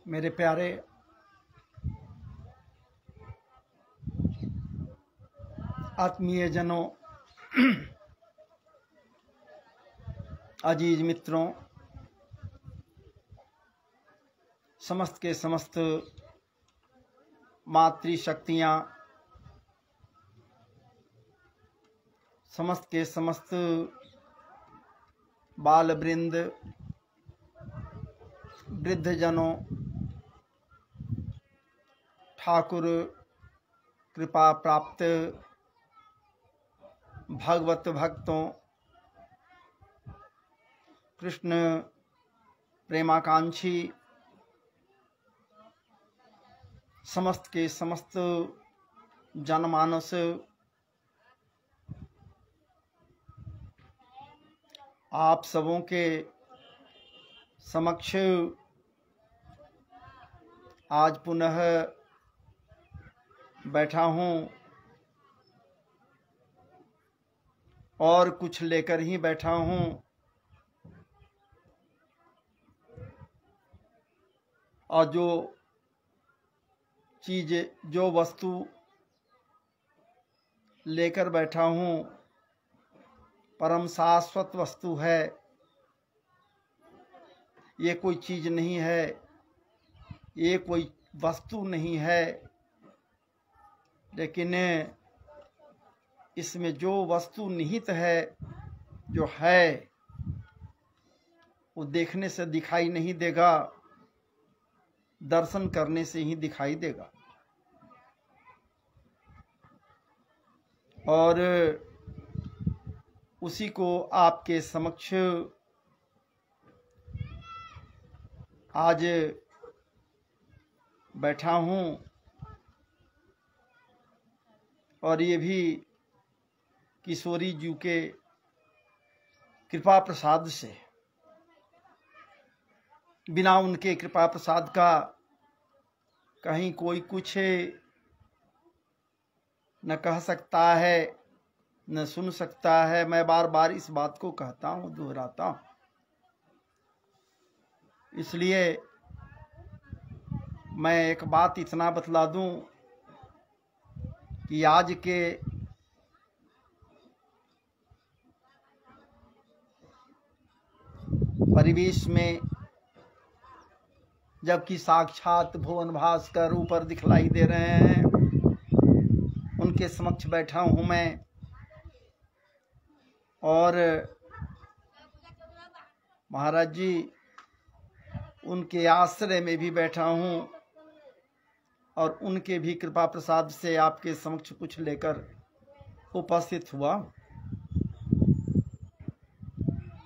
मेरे प्यारे आत्मीय जनों, अजीज मित्रों, समस्त के समस्त मातृशक्तियाँ, समस्त के समस्त बाल वृंद, वृद्धजनों, ठाकुर कृपा प्राप्त भगवत भक्तों, कृष्ण प्रेमाकांक्षी समस्त के समस्त जनमानस, आप सबों के समक्ष आज पुनः बैठा हूँ और कुछ लेकर ही बैठा हूँ। और जो चीज़, जो वस्तु लेकर बैठा हूँ परम शाश्वत वस्तु है। ये कोई चीज़ नहीं है, ये कोई वस्तु नहीं है, लेकिन इसमें जो वस्तु निहित है, जो है, वो देखने से दिखाई नहीं देगा, दर्शन करने से ही दिखाई देगा। और उसी को आपके समक्ष आज बैठा हूँ। और ये भी किशोरी जी के कृपा प्रसाद से, बिना उनके कृपा प्रसाद का कहीं कोई कुछ न कह सकता है, न सुन सकता है। मैं बार बार इस बात को कहता हूँ, दोहराता हूँ। इसलिए मैं एक बात इतना बतला दूं कि आज के परिवेश में, जबकि साक्षात भुवन भास्कर ऊपर दिखलाई दे रहे हैं, उनके समक्ष बैठा हूं मैं और महाराज जी उनके आश्रय में भी बैठा हूं और उनके भी कृपा प्रसाद से आपके समक्ष कुछ लेकर उपस्थित हुआ।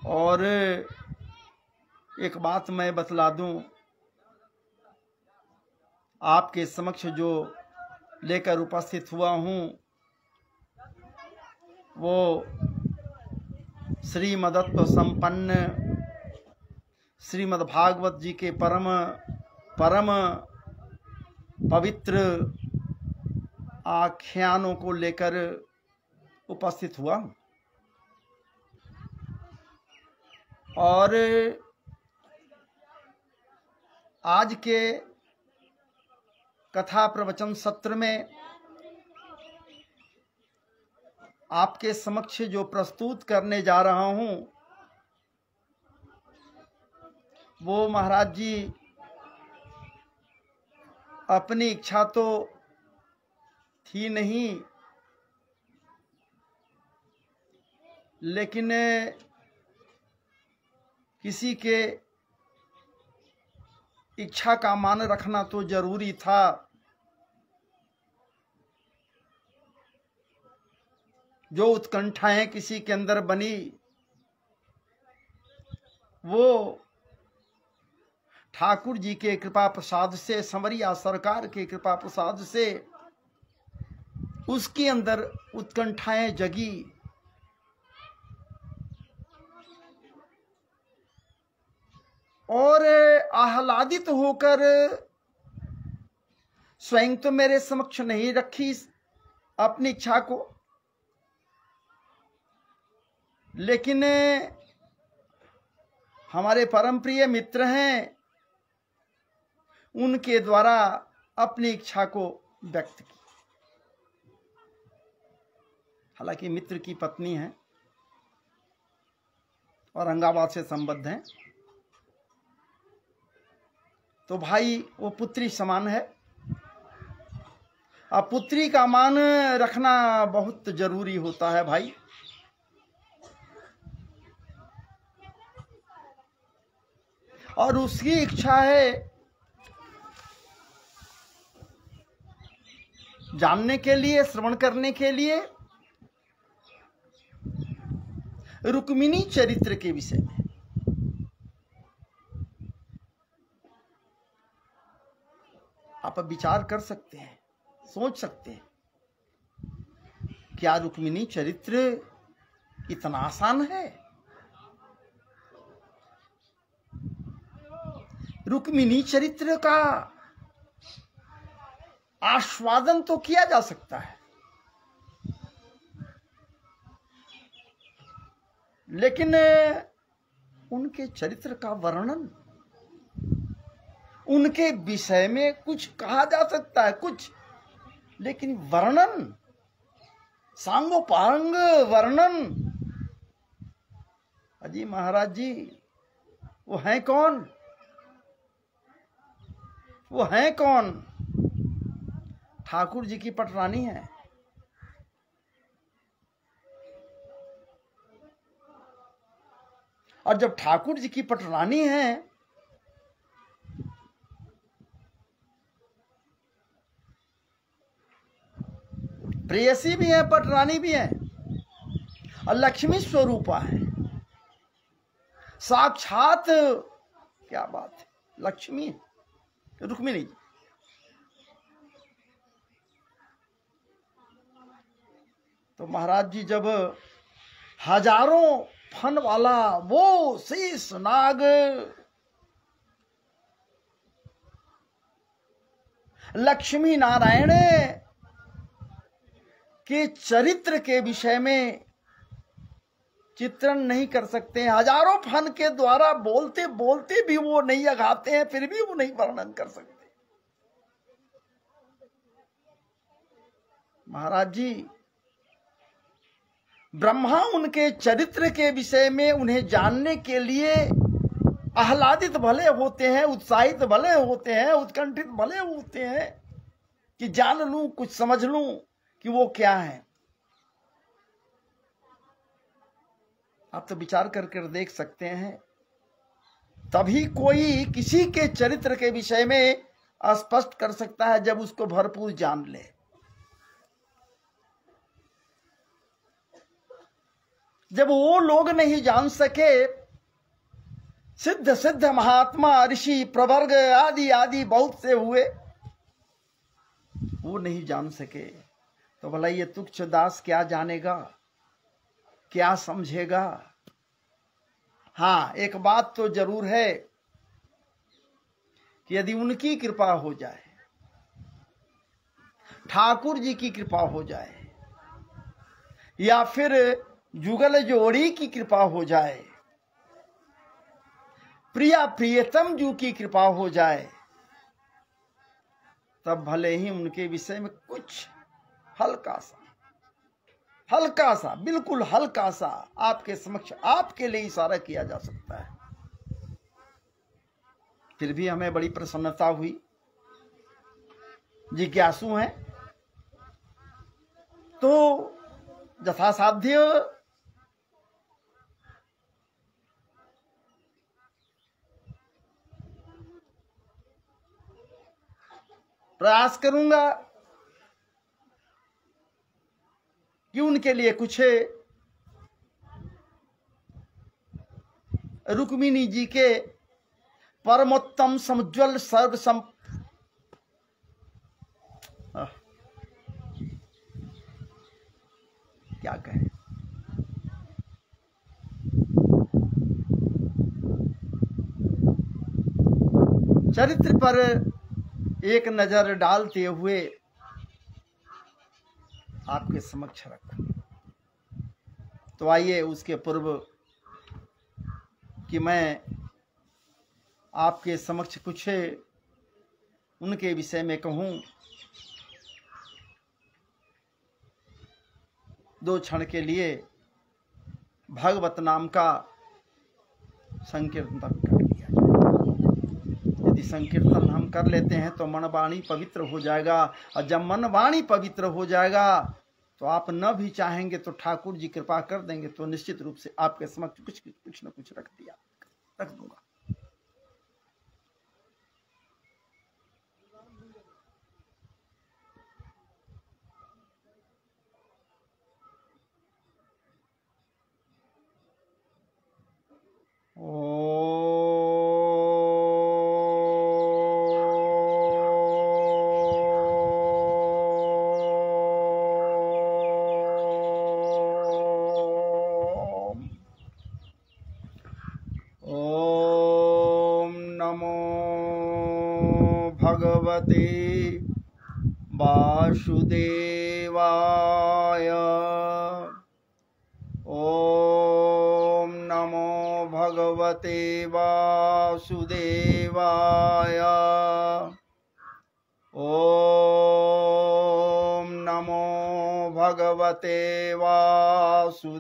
और एक बात मैं बतला दूं, आपके समक्ष जो लेकर उपस्थित हुआ हूं वो श्रीमदत्व संपन्न श्रीमद् भागवत जी के परम पवित्र आख्यानों को लेकर उपस्थित हुआ। और आज के कथा प्रवचन सत्र में आपके समक्ष जो प्रस्तुत करने जा रहा हूं वो महाराज जी अपनी इच्छा तो थी नहीं, लेकिन किसी के इच्छा का मान रखना तो जरूरी था। जो उत्कंठाएं किसी के अंदर बनी वो ठाकुर जी के कृपा प्रसाद से, संवरिया सरकार के कृपा प्रसाद से उसके अंदर उत्कंठाएं जगी। और आह्लादित होकर स्वयं तो मेरे समक्ष नहीं रखी अपनी इच्छा को, लेकिन हमारे परम प्रिय मित्र हैं उनके द्वारा अपनी इच्छा को व्यक्त की। हालांकि मित्र की पत्नी है, औरंगाबाद से संबद्ध हैं, तो भाई वो पुत्री समान है। अब पुत्री का मान रखना बहुत जरूरी होता है भाई। और उसकी इच्छा है जानने के लिए, श्रवण करने के लिए रुक्मिणी चरित्र के विषय में। आप विचार कर सकते हैं, सोच सकते हैं, क्या रुक्मिणी चरित्र इतना आसान है? रुक्मिणी चरित्र का आस्वादन तो किया जा सकता है, लेकिन उनके चरित्र का वर्णन, उनके विषय में कुछ कहा जा सकता है कुछ, लेकिन वर्णन, सांगोपांग वर्णन, अजी महाराज जी वो हैं कौन? वो हैं कौन? ठाकुर जी की पटरानी है। और जब ठाकुर जी की पटरानी है, प्रेयसी भी है, पटरानी भी है, और लक्ष्मी स्वरूपा है, साक्षात, क्या बात है, लक्ष्मी रुक्मिणी जी। तो महाराज जी जब हजारों फन वाला वो शेष नाग लक्ष्मी नारायण के चरित्र के विषय में चित्रण नहीं कर सकते हैं, हजारों फन के द्वारा बोलते बोलते भी वो नहीं अघाते हैं, फिर भी वो नहीं वर्णन कर सकते। महाराज जी ब्रह्मा उनके चरित्र के विषय में उन्हें जानने के लिए आह्लादित भले होते हैं, उत्साहित भले होते हैं, उत्कंठित भले होते हैं कि जान लूं, कुछ समझ लूं कि वो क्या है। आप तो विचार करके देख सकते हैं, तभी कोई किसी के चरित्र के विषय में स्पष्ट कर सकता है जब उसको भरपूर जान ले। जब वो लोग नहीं जान सके, सिद्ध सिद्ध महात्मा ऋषि प्रवर्ग आदि आदि बहुत से हुए, वो नहीं जान सके, तो भला ये तुच्छ दास क्या जानेगा, क्या समझेगा। हाँ, एक बात तो जरूर है कि यदि उनकी कृपा हो जाए, ठाकुर जी की कृपा हो जाए, या फिर जुगल जोड़ी की कृपा हो जाए, प्रिया प्रियतम जू की कृपा हो जाए, तब भले ही उनके विषय में कुछ हल्का सा बिल्कुल हल्का सा आपके समक्ष, आपके लिए इशारा किया जा सकता है। फिर भी हमें बड़ी प्रसन्नता हुई, जिज्ञासु हैं तो यथासाध्य प्रयास करूंगा कि उनके लिए कुछ रुक्मिणी जी के परमोत्तम समुज्वल सर्व क्या कहें, चरित्र पर एक नजर डालते हुए आपके समक्ष रखूं। तो आइए उसके पूर्व कि मैं आपके समक्ष कुछ उनके विषय में कहूं, 2 क्षण के लिए भगवत नाम का संकीर्तन कर लिया जाए। यदि संकीर्तन हम कर लेते हैं तो मन वाणी पवित्र हो जाएगा, और जब मन वाणी पवित्र हो जाएगा तो आप न भी चाहेंगे तो ठाकुर जी कृपा कर देंगे, तो निश्चित रूप से आपके समक्ष कुछ न कुछ रख दूंगा। ओम नमो भगवते वासुदेवाय। ओम नमो भगवते वासुदेवाय। ओम नमो भगवते वासुदेवाय।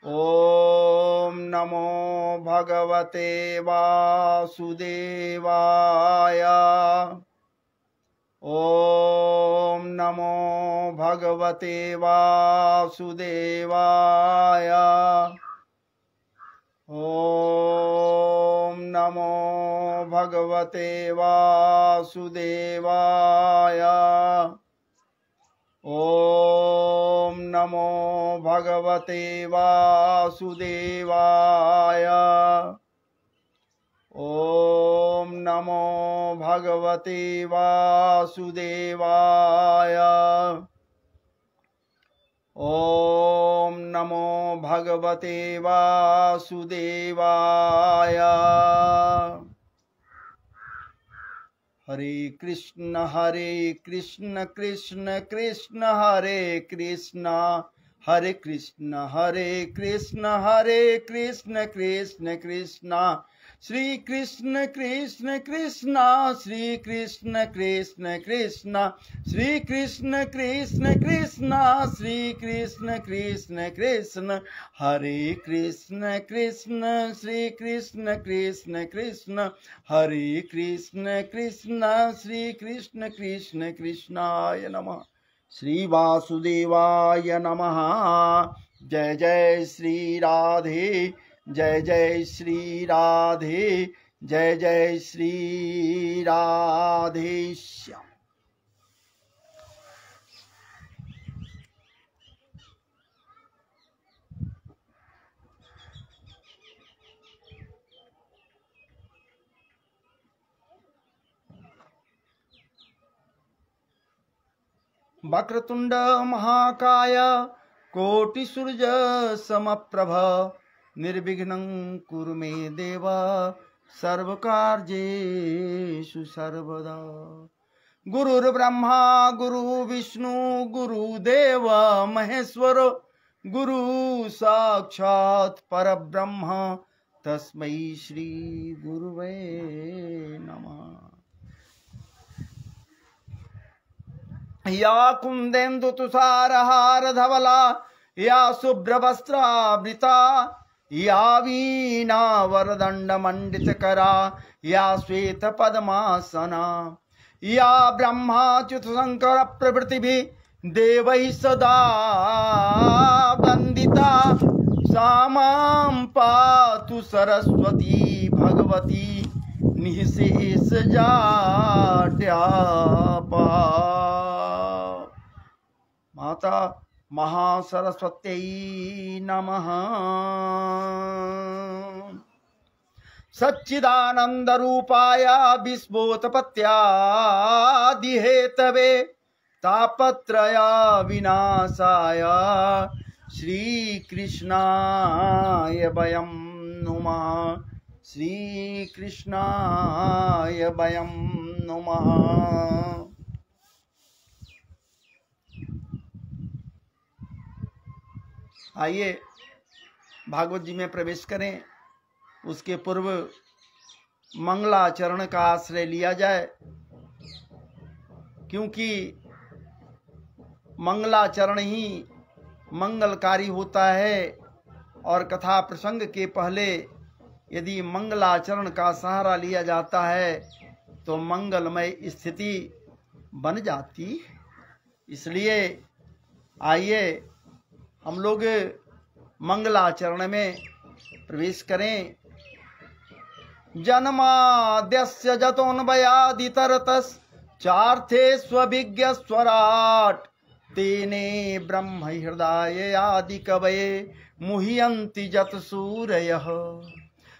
ओम नमो भगवते वासुदेवाय। ओम नमो भगवते वासुदेवाय। ओम नमो भगवते वासुदेवाय। ओम नमो भगवते वासुदेवाय। ओम नमो भगवते वासुदेवाय। ओम नमो भगवते वासुदेवाय। हरे कृष्ण कृष्ण कृष्ण हरे कृष्ण, हरे कृष्ण कृष्ण कृष्ण कृष्ण, श्री कृष्ण कृष्ण कृष्ण, श्री कृष्ण कृष्ण कृष्ण, श्री कृष्ण कृष्ण कृष्ण, श्री कृष्ण कृष्ण कृष्ण, हरे कृष्ण कृष्ण, श्री कृष्ण कृष्ण कृष्ण, हरे कृष्ण कृष्ण, श्री कृष्ण कृष्ण कृष्णाय नमः। श्री वासुदेवाय नमः। जय जय श्री राधे, जय जय श्री राधे, जय जय श्री राधे श्याम। वक्रतुंड महाकाय कोटि सूर्य समप्रभ, निर्विघ्नं कुरु मे देव सर्वकार्येषु सर्वदा। गुरुर्ब्रह्मा गुरु विष्णु गुरुदेव महेश्वर, गुरु साक्षात् परब्रह्म तस्मै श्री गुरुवे नमः। या कुंदेन्दु तुषारहार धवला, या शुभ्रवस्त्रावृता, या वीणा वरदंड मंडित करा, या श्वेत पद्मासना, या ब्रह्माच्युत शंकर प्रभृति देवैः सदा वंदिता, सा मां पातु सरस्वती भगवती निःशेष जाड्यापा। माता महासरस्वत्यै नमः। सच्चिदानंद रूपाय विश्वोत्पत्त्यादिहेतवे, तापत्रय विनाशाय श्री कृष्णाय वयं नुमः, श्री कृष्णाय वयं नुमः। आइए भागवत जी में प्रवेश करें। उसके पूर्व मंगलाचरण का आश्रय लिया जाए, क्योंकि मंगलाचरण ही मंगलकारी होता है। और कथा प्रसंग के पहले यदि मंगलाचरण का सहारा लिया जाता है तो मंगलमय स्थिति बन जाती है। इसलिए आइए हम लोग मंगलाचरण में प्रवेश करें। जन्माद्यस्य जतोन्वयादितरतस् चार्थे स्वभिज्ञ स्वराट तेने ब्रह्म हृदय आदि कवये मुह्यन्ति जत सूरयः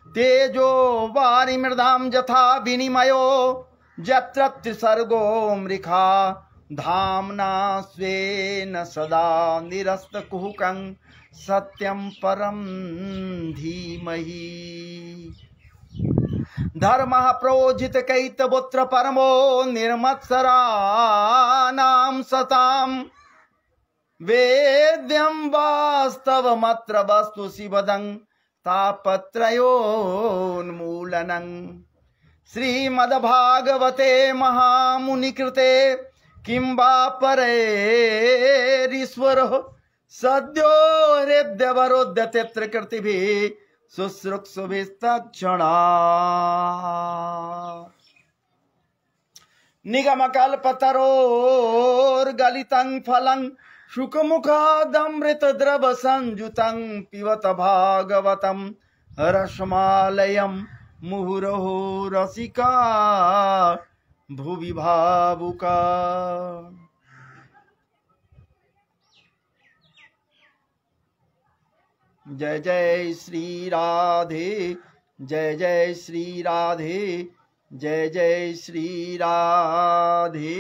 तेजो वारि मृदाम यथा विनिमयो यत्र सर्गो मृखा धाम्ना स्वेन सदा निरस्तकुहकं सत्यं परं धीमहि। धर्मः प्रोजित कैतपुत्र परमो निर्मत्सराणां सताम् वेद्यं वास्तवमत्र वस्तु शिवदं तापत्रयोन्मूलनं। श्रीमद्भागवते महामुनिकृते किं वा परेरीश्वरः सद्यो हृद्यवरोध्यते कृतिभिः शुश्रूषुभिस्तत्क्षणात्। निगमकल्पतरोर्गलितं फलं शुकमुखादमृतद्रव संयुतं पिबत भागवतं रसमालयं मुहुरहो रसिका भुवि भावुका। जय जय श्री राधे, जय जय श्री राधे, जय जय श्री राधे।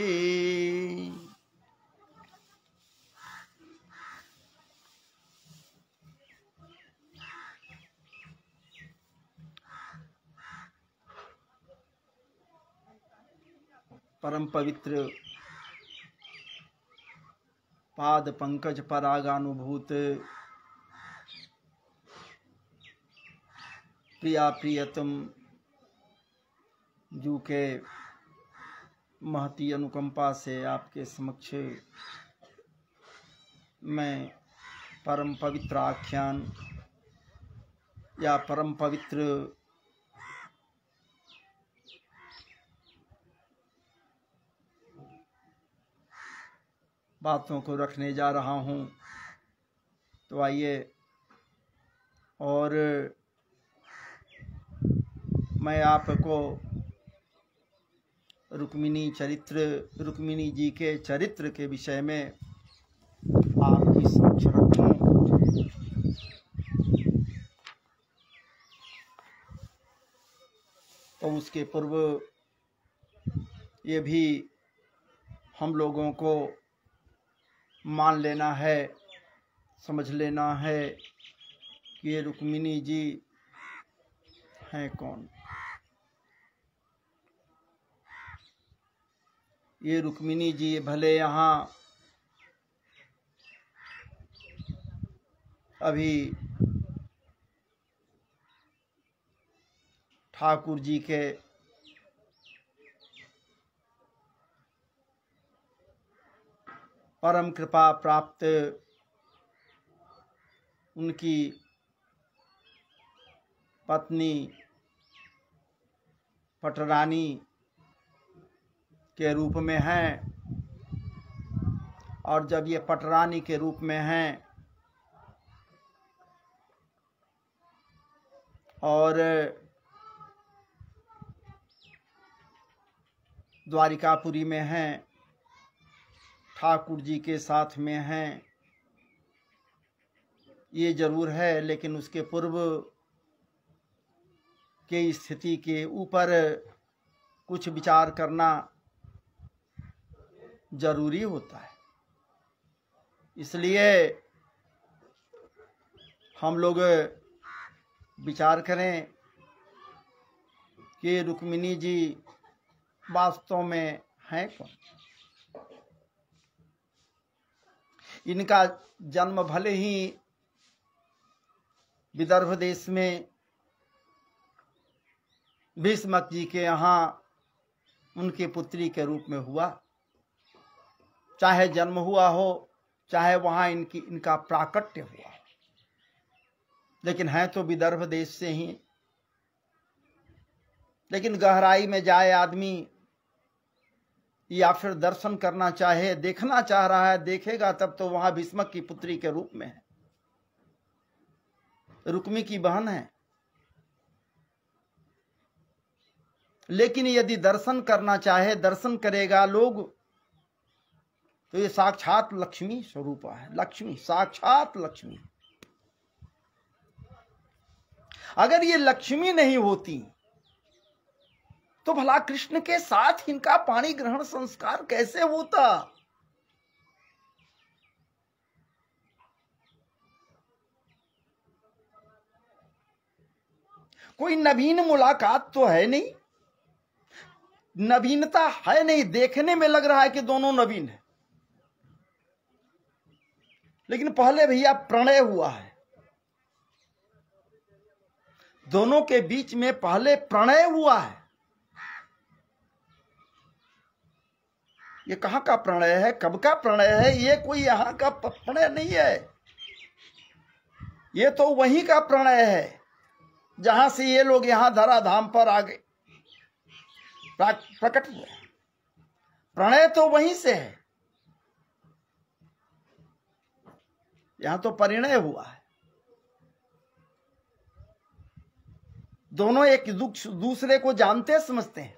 परम पवित्र पाद पंकज परागानुभूत प्रिया प्रियतम जू के महती अनुकंपा से आपके समक्ष मैं परम पवित्र आख्यान या परम पवित्र बातों को रखने जा रहा हूँ। तो आइए, और मैं आपको रुक्मिणी जी के चरित्र के विषय में आपकी समक्ष रखूं। तो उसके पूर्व ये भी हम लोगों को मान लेना है, समझ लेना है कि ये रुक्मिणी जी हैं कौन। ये रुक्मिणी जी भले यहाँ अभी ठाकुर जी के परम कृपा प्राप्त उनकी पत्नी पटरानी के रूप में हैं। और जब ये पटरानी के रूप में हैं और द्वारिकापुरी में हैं, ठाकुर जी के साथ में हैं, ये जरूर है। लेकिन उसके पूर्व के स्थिति के ऊपर कुछ विचार करना जरूरी होता है। इसलिए हम लोग विचार करें कि रुक्मिणी जी वास्तव में हैं कौन। इनका जन्म भले ही विदर्भ देश में भीष्मक जी के यहाँ उनकी पुत्री के रूप में हुआ। चाहे जन्म हुआ हो, चाहे वहां इनका प्राकट्य हुआ, लेकिन है तो विदर्भ देश से ही। लेकिन गहराई में जाए आदमी या फिर दर्शन करना चाहे, देखना चाह रहा है, देखेगा तब तो वहां भीष्मक की पुत्री के रूप में है, रुक्मी की बहन है। लेकिन यदि दर्शन करना चाहे, दर्शन करेगा लोग, तो ये साक्षात लक्ष्मी स्वरूप है। लक्ष्मी, साक्षात लक्ष्मी। अगर ये लक्ष्मी नहीं होती तो भला कृष्ण के साथ इनका पाणी ग्रहण संस्कार कैसे होता? कोई नवीन मुलाकात तो है नहीं, नवीनता है नहीं। देखने में लग रहा है कि दोनों नवीन है, लेकिन पहले भैया प्रणय हुआ है। दोनों के बीच में पहले प्रणय हुआ है। ये कहां का प्रणय है, कब का प्रणय है? ये कोई यहां का प्रणय नहीं है, ये तो वहीं का प्रणय है जहां से ये लोग यहां धराधाम पर आ गए, प्रकट हुए। प्रणय तो वहीं से है, यहां तो परिणय हुआ है। दोनों एक दूसरे को जानते समझते हैं,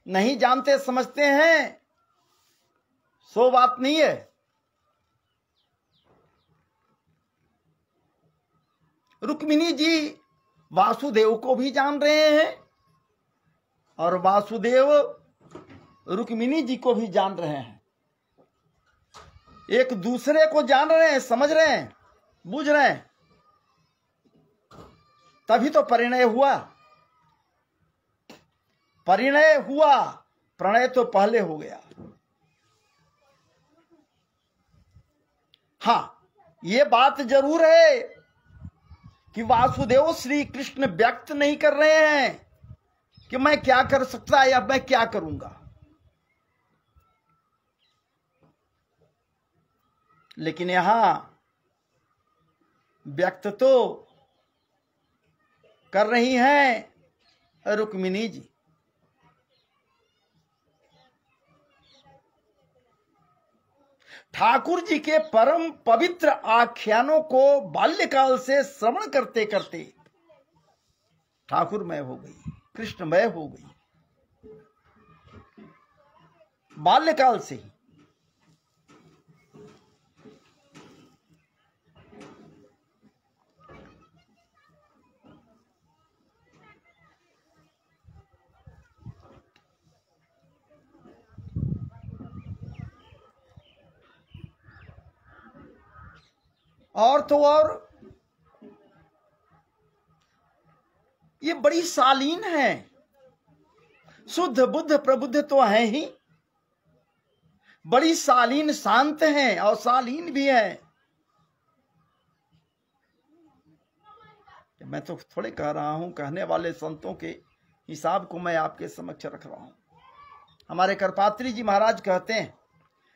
नहीं जानते समझते हैं सो बात नहीं है। रुक्मिणी जी वासुदेव को भी जान रहे हैं और वासुदेव रुक्मिणी जी को भी जान रहे हैं। एक दूसरे को जान रहे हैं, समझ रहे हैं, बुझ रहे हैं, तभी तो परिणय हुआ। परिणय हुआ, प्रणय तो पहले हो गया। हां, ये बात जरूर है कि वासुदेव श्री कृष्ण व्यक्त नहीं कर रहे हैं कि मैं क्या कर सकता या मैं क्या करूंगा, लेकिन यहां व्यक्त तो कर रही हैं रुक्मिणी जी। ठाकुर जी के परम पवित्र आख्यानों को बाल्यकाल से श्रवण करते करते ठाकुरमय हो गई, कृष्णमय हो गई, बाल्यकाल से ही। और तो और ये बड़ी शालीन है, शुद्ध बुद्ध प्रबुद्ध तो है ही, बड़ी शालीन, शांत हैं और शालीन भी है। मैं तो थोड़े कह रहा हूं, कहने वाले संतों के हिसाब को मैं आपके समक्ष रख रहा हूं। हमारे करपात्री जी महाराज कहते हैं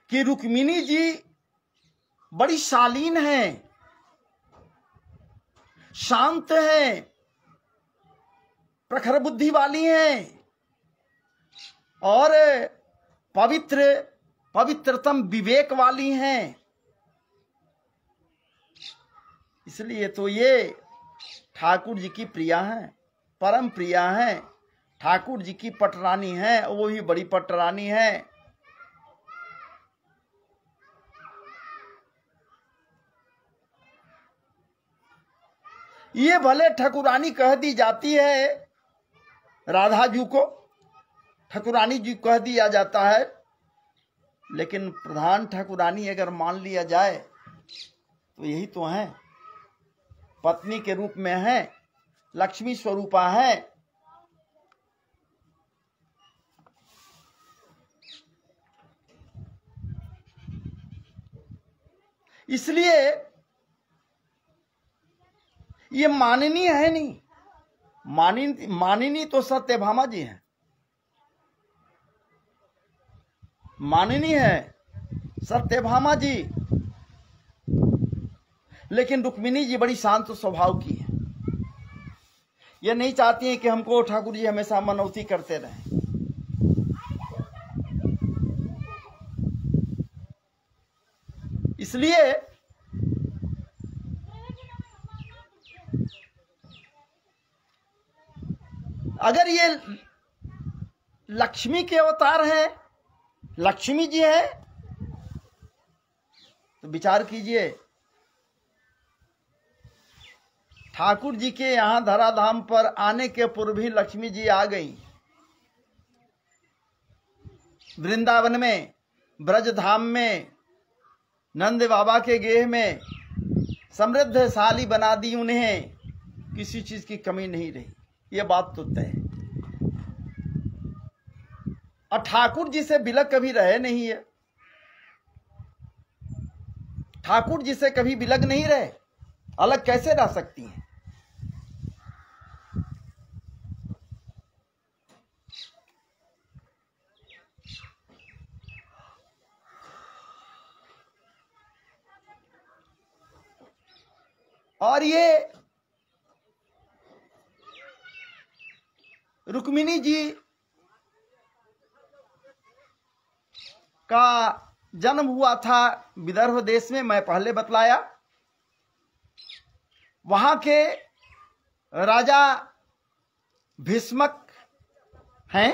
कि रुक्मिणी जी बड़ी शालीन है, शांत है, प्रखर बुद्धि वाली हैं और पवित्रतम विवेक वाली हैं। इसलिए तो ये ठाकुर जी की प्रिया हैं, परम प्रिया हैं। ठाकुर जी की पटरानी हैं, वो भी बड़ी पटरानी है। ये भले ठकुरानी कह दी जाती है, राधा जी को ठकुरानी जी कह दिया जाता है, लेकिन प्रधान ठकुरानी अगर मान लिया जाए तो यही तो है, पत्नी के रूप में है, लक्ष्मी स्वरूपा है। इसलिए ये माननीय है नहीं, माननीय तो सत्यभामा जी हैं, माननीय है सत्यभामा जी, लेकिन रुक्मिणी जी बड़ी शांत स्वभाव की है। ये नहीं चाहती हैं कि हमको ठाकुर जी हमेशा मनौती करते रहें। इसलिए अगर ये लक्ष्मी के अवतार हैं, लक्ष्मी जी हैं, तो विचार कीजिए, ठाकुर जी के यहां धराधाम पर आने के पूर्व ही लक्ष्मी जी आ गई। वृंदावन में, ब्रजधाम में, नंद बाबा के गेह में समृद्धशाली बना दी उन्हें, किसी चीज की कमी नहीं रही। ये बात तो तय है। और ठाकुर जी से बिलक कभी रहे नहीं है, ठाकुर जी से कभी बिलक नहीं रहे, अलग कैसे रह सकती हैं? और ये रुक्मिणी जी का जन्म हुआ था विदर्भ देश में, मैं पहले बतलाया। वहां के राजा भीष्मक हैं,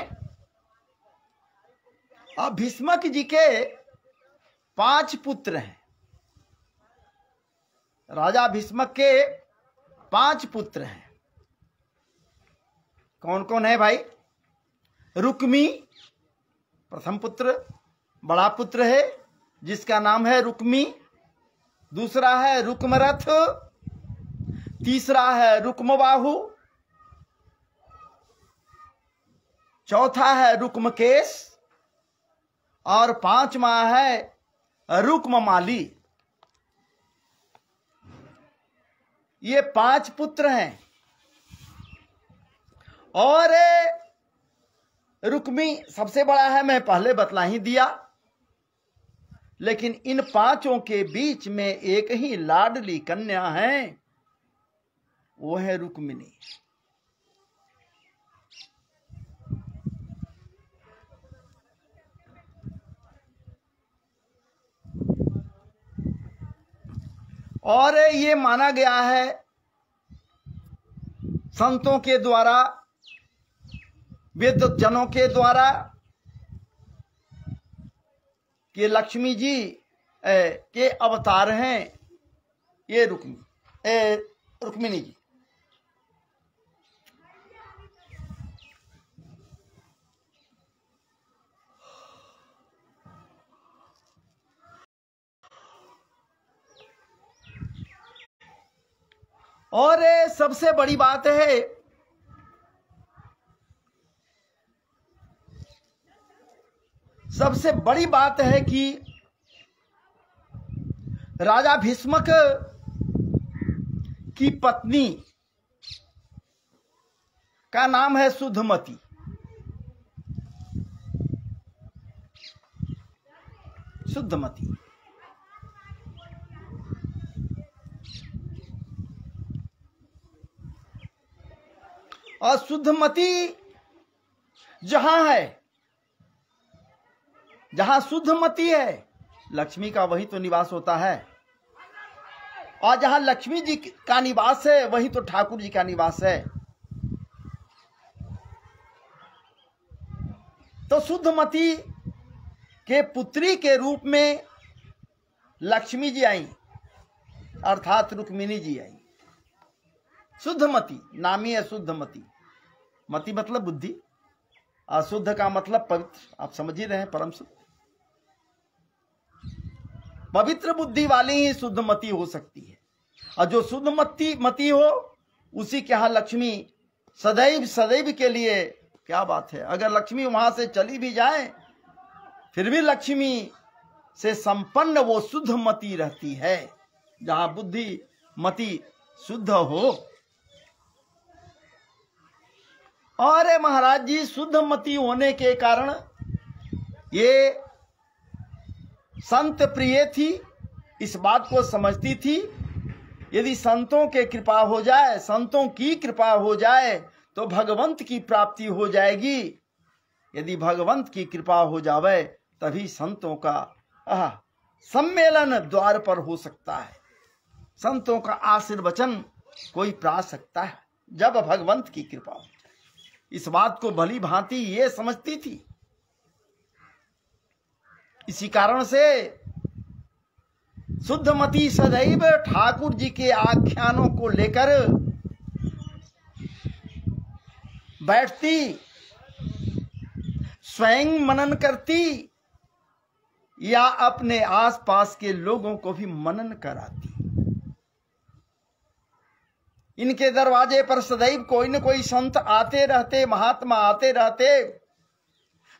और भीष्मक जी के 5 पुत्र हैं। राजा भीष्मक के 5 पुत्र हैं। कौन कौन है भाई? रुक्मी प्रथम पुत्र, बड़ा पुत्र है जिसका नाम है रुक्मी। दूसरा है रुक्मरथ, तीसरा है रुक्मबाहु, चौथा है रुक्मकेश, और 5वां है रुक्ममाली। ये 5 पुत्र हैं। और रुक्मी सबसे बड़ा है, मैं पहले बतला ही दिया। लेकिन इन 5 के बीच में एक ही लाडली कन्या है, वो है रुक्मिणी। और ये माना गया है संतों के द्वारा, वेदजनों के द्वारा, कि लक्ष्मी जी के अवतार हैं ये रुक्मिणी जी। और सबसे बड़ी बात है, सबसे बड़ी बात है कि राजा भीष्मक की पत्नी का नाम है सुधमती। सुधमती और सुधमती जहां है, जहां सुधमती है, लक्ष्मी का वही तो निवास होता है। और जहां लक्ष्मी जी का निवास है, वही तो ठाकुर जी का निवास है। तो सुधमती के पुत्री के रूप में लक्ष्मी जी आई, अर्थात रुक्मिणी जी आई। शुद्धमती नामी है, शुद्धमती। मति मतलब बुद्धि, अशुद्ध का मतलब पवित्र, आप समझ ही रहे हैं, परम शुद्ध। पवित्र बुद्धि वाली ही शुद्धमती हो सकती है। और जो शुद्धमती हो, उसी के यहां लक्ष्मी सदैव सदैव के लिए, क्या बात है, अगर लक्ष्मी वहां से चली भी जाए फिर भी लक्ष्मी से संपन्न वो शुद्धमती रहती है। जहां बुद्धि मति शुद्ध हो। अरे महाराज जी, शुद्ध मति होने के कारण ये संत प्रिय थी, इस बात को समझती थी यदि संतों के कृपा हो जाए, संतों की कृपा हो जाए तो भगवंत की प्राप्ति हो जाएगी। यदि भगवंत की कृपा हो जावे तभी संतों का सम्मेलन द्वार पर हो सकता है, संतों का आशीर्वचन कोई पा सकता है जब भगवंत की कृपा हो जाए। इस बात को भली भांति ये समझती थी। इसी कारण से शुद्धमती सदैव ठाकुर जी के आख्यानों को लेकर बैठती, स्वयं मनन करती या अपने आसपास के लोगों को भी मनन कराती। इनके दरवाजे पर सदैव कोई न कोई संत आते रहते, महात्मा आते रहते।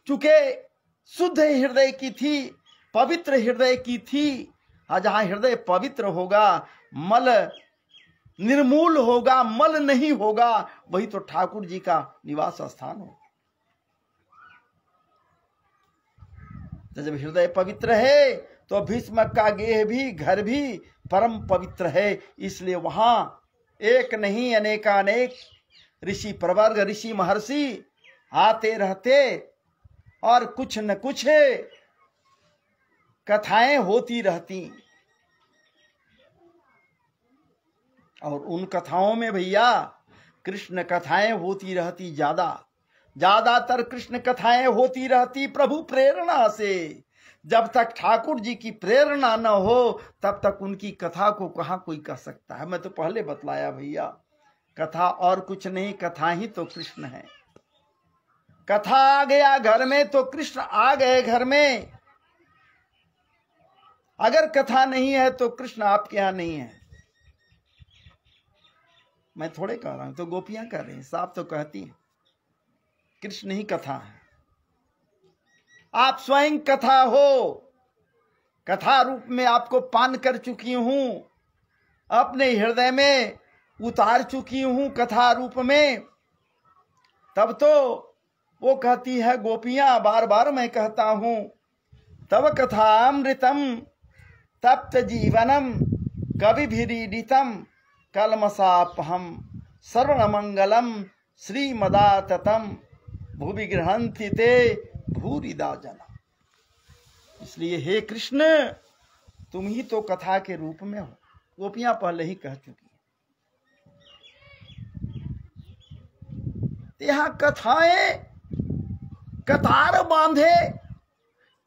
चूंकि शुद्ध हृदय की थी, पवित्र हृदय की थी, जहां हृदय पवित्र होगा, मल निर्मूल होगा, मल नहीं होगा, वही तो ठाकुर जी का निवास स्थान होगा। तो जब हृदय पवित्र है तो भीष्म का गेह भी, घर भी परम पवित्र है। इसलिए वहां एक नहीं अनेकानेक ऋषि प्रवर्ग, ऋषि महर्षि आते रहते और कुछ न कुछ कथाएं होती रहती। और उन कथाओं में भैया कृष्ण कथाएं होती रहती, ज्यादातर कृष्ण कथाएं होती रहती प्रभु प्रेरणा से। जब तक ठाकुर जी की प्रेरणा न हो तब तक उनकी कथा को कहां कोई कह सकता है। मैं तो पहले बतलाया भैया, कथा और कुछ नहीं, कथा ही तो कृष्ण है। कथा आ गया घर में तो कृष्ण आ गए घर में। अगर कथा नहीं है तो कृष्ण आपके यहां नहीं है। मैं थोड़े कह रहा हूं, तो गोपियां कह रही हैं, साफ तो कहती हैं कृष्ण ही कथा है। आप स्वयं कथा हो, कथा रूप में आपको पान कर चुकी हूं, अपने हृदय में उतार चुकी हूं कथा रूप में। तब तो वो कहती है गोपियां, बार बार मैं कहता हूं, तब कथामृतम तप्त जीवनम कविभिरीडितम कलमसापहम सर्वण मंगलम श्रीमदाततम भूवि गृहंति ते भूरिदा जना। इसलिए हे कृष्ण, तुम ही तो कथा के रूप में हो। गोपियां पहले ही कह चुकी हैं। यहां कथाएं कतार बांधे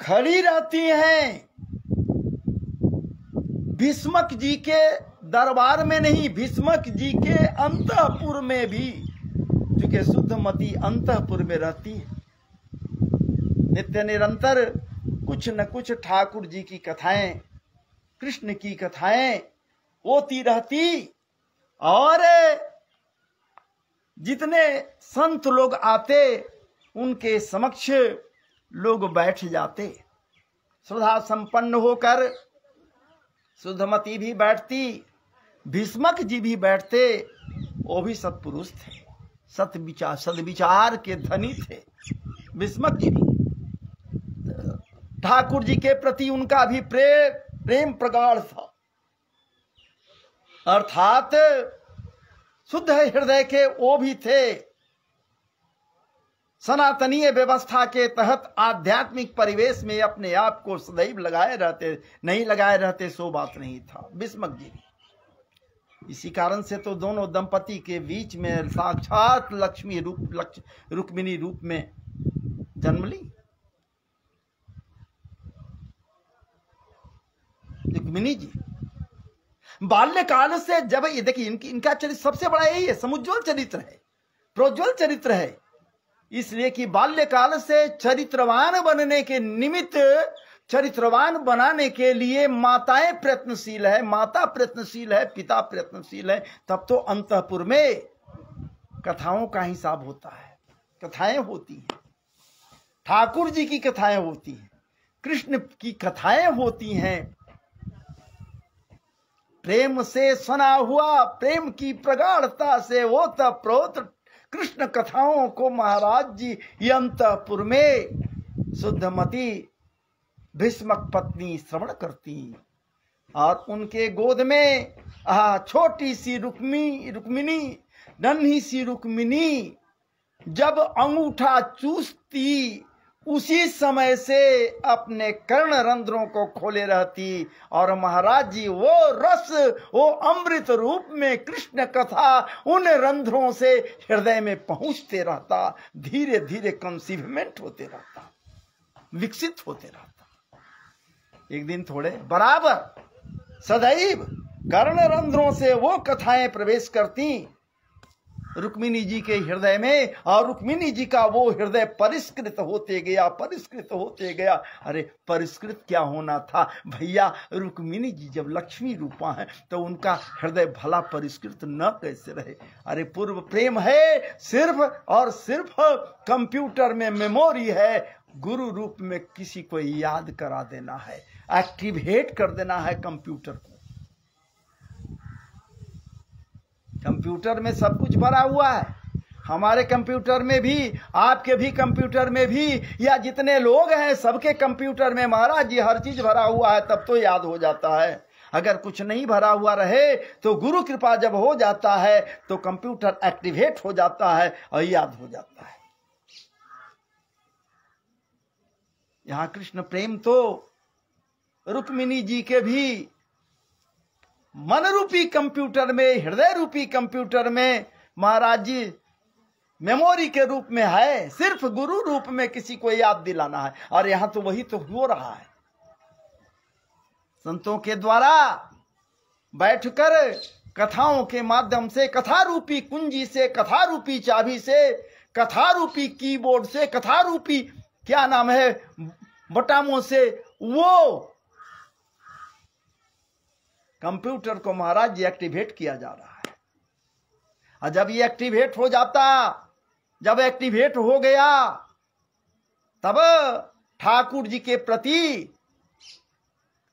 खड़ी रहती हैं। भीष्मक जी के दरबार में नहीं, भीष्मक जी के अंतःपुर में भी, क्योंकि शुद्धमती अंतःपुर में रहती है। नित्य निरंतर कुछ न कुछ ठाकुर जी की कथाएं, कृष्ण की कथाएं होती रहती। और जितने संत लोग आते उनके समक्ष लोग बैठ जाते, श्रद्धा संपन्न होकर। शुद्धमती भी बैठती, भीष्मक जी भी बैठते। वो भी सत्पुरुष थे, सदविचार के धनी थे भीष्मक जी भी। ठाकुर जी के प्रति उनका भी प्रेम प्रगाढ़ था। अर्थात शुद्ध हृदय के वो भी थे। सनातनीय व्यवस्था के तहत आध्यात्मिक परिवेश में अपने आप को सदैव लगाए रहते, नहीं लगाए रहते सो बात नहीं था भीष्मक जी। इसी कारण से तो दोनों दंपति के बीच में साक्षात लक्ष्मी रूप, रुक्मिणी रूप में जन्म ली। रुक्मिणी जी बाल्यकाल से, जब ये देखिए इनका चरित्र सबसे बड़ा यही है, समुज्ज्वल चरित्र है, प्रोज्वल चरित्र है। इसलिए कि बाल्यकाल से चरित्रवान बनने के निमित्त, चरित्रवान बनाने के लिए माताएं प्रयत्नशील है, माता प्रयत्नशील है, पिता प्रयत्नशील है। तब तो अंतःपुर में कथाओं का हिसाब होता है, कथाएं होती हैं, ठाकुर जी की कथाएं होती हैं, कृष्ण की कथाएं होती हैं। प्रेम से सना हुआ, प्रेम की प्रगाढ़ता से ओतप्रोत कृष्ण कथाओं को महाराज जी ये अंतपुर में शुद्धमती भीष्मक पत्नी श्रवण करती और उनके गोद में छोटी सी रुक्मिणी नन्ही सी रुक्मिणी जब अंगूठा चूसती उसी समय से अपने कर्ण रंध्रों को खोले रहती और महाराज जी वो रस, वो अमृत रूप में कृष्ण कथा उन रंध्रों से हृदय में पहुंचते रहता, धीरे धीरे कंसीवमेंट होते रहता, विकसित होते रहता। एक दिन थोड़े बराबर सदैव कर्ण रंध्रों से वो कथाएं प्रवेश करती रुक्मिणी जी के हृदय में और रुक्मिणी जी का वो हृदय परिष्कृत होते गया। अरे परिष्कृत क्या होना था भैया, रुक्मिणी जी जब लक्ष्मी रूपा है तो उनका हृदय भला परिष्कृत न कैसे रहे। अरे पूर्व प्रेम है सिर्फ और सिर्फ कंप्यूटर में मेमोरी है, गुरु रूप में किसी को याद करा देना है, एक्टिवेट कर देना है कंप्यूटर को। कंप्यूटर में सब कुछ भरा हुआ है, हमारे कंप्यूटर में भी, आपके भी कंप्यूटर में भी, या जितने लोग हैं सबके कंप्यूटर में महाराज जी हर चीज भरा हुआ है, तब तो याद हो जाता है। अगर कुछ नहीं भरा हुआ रहे तो गुरु कृपा जब हो जाता है तो कंप्यूटर एक्टिवेट हो जाता है और याद हो जाता है। यहां कृष्ण प्रेम तो रुक्मिणी जी के भी मन रूपी कंप्यूटर में, हृदय रूपी कंप्यूटर में महाराज जी मेमोरी के रूप में है, सिर्फ गुरु रूप में किसी को याद दिलाना है। और यहां तो वही तो हो रहा है, संतों के द्वारा बैठकर कथाओं के माध्यम से, कथा रूपी कुंजी से, कथा रूपी चाबी से, कथा रूपी कीबोर्ड से, कथा रूपी क्या नाम है बटामों से वो कंप्यूटर को महाराज जी एक्टिवेट किया जा रहा है। और जब ये एक्टिवेट हो जाता, जब एक्टिवेट हो गया, तब ठाकुर जी के प्रति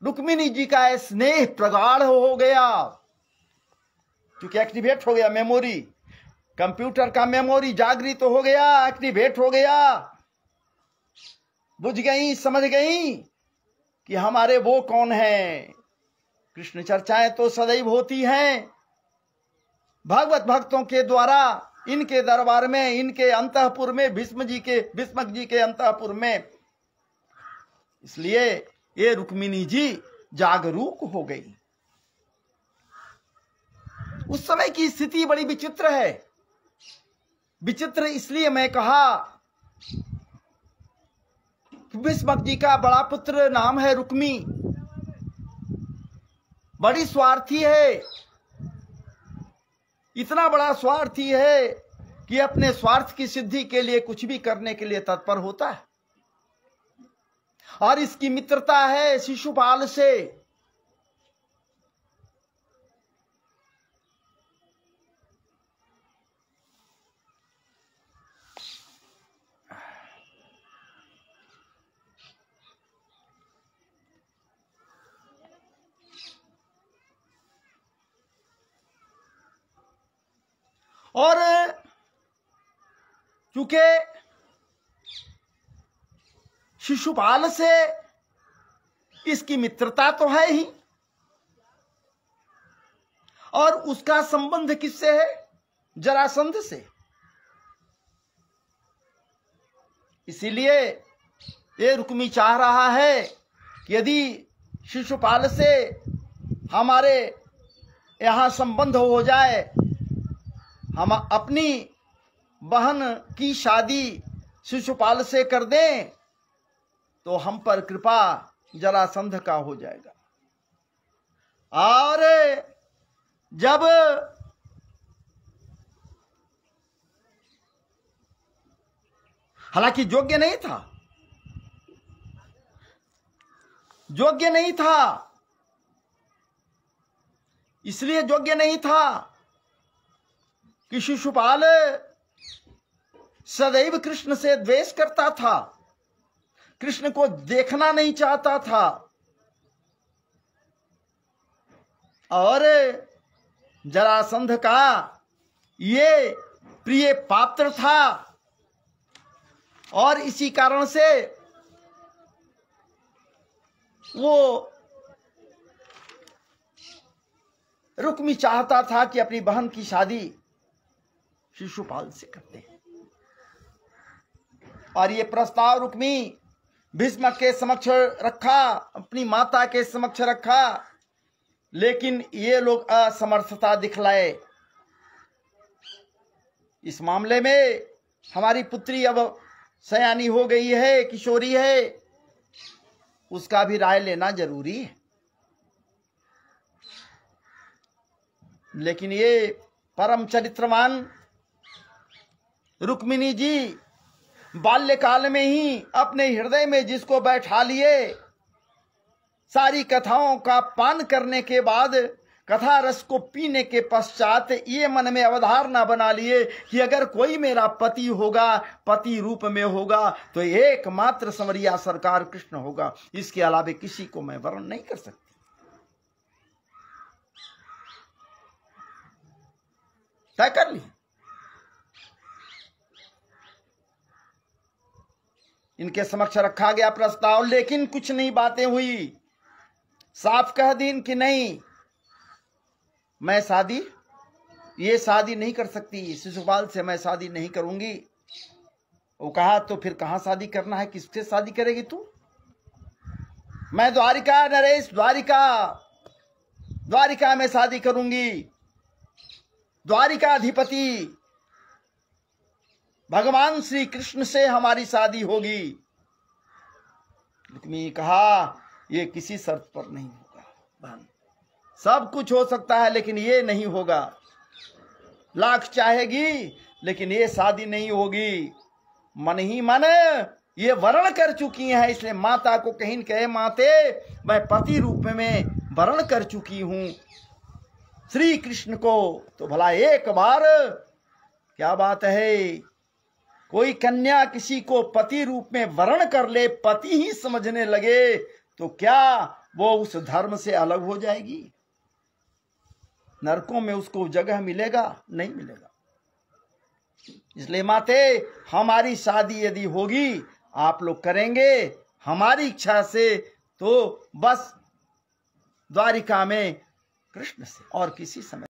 रुक्मिणी जी का स्नेह प्रगाढ़ हो गया, क्योंकि एक्टिवेट हो गया मेमोरी, कंप्यूटर का मेमोरी जागृत हो गया, एक्टिवेट हो गया, बुझ गई, समझ गई कि हमारे वो कौन हैं। कृष्ण चर्चाएं तो सदैव होती हैं भागवत भक्तों के द्वारा, इनके दरबार में, इनके अंतःपुर में, भीष्मक जी के अंतःपुर में। इसलिए ये रुक्मिणी जी जागरूक हो गई। उस समय की स्थिति बड़ी विचित्र है। विचित्र इसलिए मैं कहा कि भीष्मक जी का बड़ा पुत्र नाम है रुक्मी, बड़ी स्वार्थी है, इतना बड़ा स्वार्थी है कि अपने स्वार्थ की सिद्धि के लिए कुछ भी करने के लिए तत्पर होता है। और इसकी मित्रता है शिशुपाल से। और चूंकि शिशुपाल से इसकी मित्रता तो है ही, और उसका संबंध किससे है? जरासंध से। इसीलिए ये रुक्मी चाह रहा है कि यदि शिशुपाल से हमारे यहां संबंध हो जाए, हम अपनी बहन की शादी शिशुपाल से कर दें, तो हम पर कृपा जरासंध का हो जाएगा। और जब हालांकि योग्य नहीं था, योग्य नहीं था, इसलिए योग्य नहीं था कि शिशुपाल सदैव कृष्ण से द्वेष करता था, कृष्ण को देखना नहीं चाहता था। और जरासंध का ये प्रिय पात्र था और इसी कारण से वो रुक्मी चाहता था कि अपनी बहन की शादी शिशुपाल से करते हैं। और ये प्रस्ताव रुक्मी भीष्म के समक्ष रखा, अपनी माता के समक्ष रखा, लेकिन ये लोग असमर्थता दिखलाए। इस मामले में हमारी पुत्री अब सयानी हो गई है, किशोरी है, उसका भी राय लेना जरूरी है। लेकिन ये परम चरित्रवान रुक्मिणी जी बाल्यकाल में ही अपने हृदय में जिसको बैठा लिए, सारी कथाओं का पान करने के बाद, कथा रस को पीने के पश्चात ये मन में अवधारणा बना लिए कि अगर कोई मेरा पति होगा, पति रूप में होगा, तो एकमात्र संवरिया सरकार कृष्ण होगा, इसके अलावा किसी को मैं वर्ण नहीं कर सकती। तय कर ली। इनके समक्ष रखा गया प्रस्ताव, लेकिन कुछ नहीं बातें हुई। साफ कह दी कि नहीं, मैं ये शादी नहीं कर सकती, शिशुपाल से मैं शादी नहीं करूंगी। वो कहा तो फिर कहां शादी करना है, किससे शादी करेगी तू? मैं द्वारिका नरेश, द्वारिका में शादी करूंगी, द्वारिका अधिपति भगवान श्री कृष्ण से हमारी शादी होगी। रुक्मी कहा ये किसी शर्त पर नहीं होगा बहन, सब कुछ हो सकता है लेकिन ये नहीं होगा। लाख चाहेगी लेकिन ये शादी नहीं होगी। मन ही मन ये वर्ण कर चुकी है, इसलिए माता को कहीं कहे, माते मैं पति रूप में वर्ण कर चुकी हूं श्री कृष्ण को, तो भला एक बार क्या बात है, कोई कन्या किसी को पति रूप में वर्ण कर ले, पति ही समझने लगे, तो क्या वो उस धर्म से अलग हो जाएगी? नरकों में उसको जगह मिलेगा? नहीं मिलेगा। इसलिए माते हमारी शादी यदि होगी, आप लोग करेंगे हमारी इच्छा से, तो बस द्वारिका में कृष्ण से, और किसी समय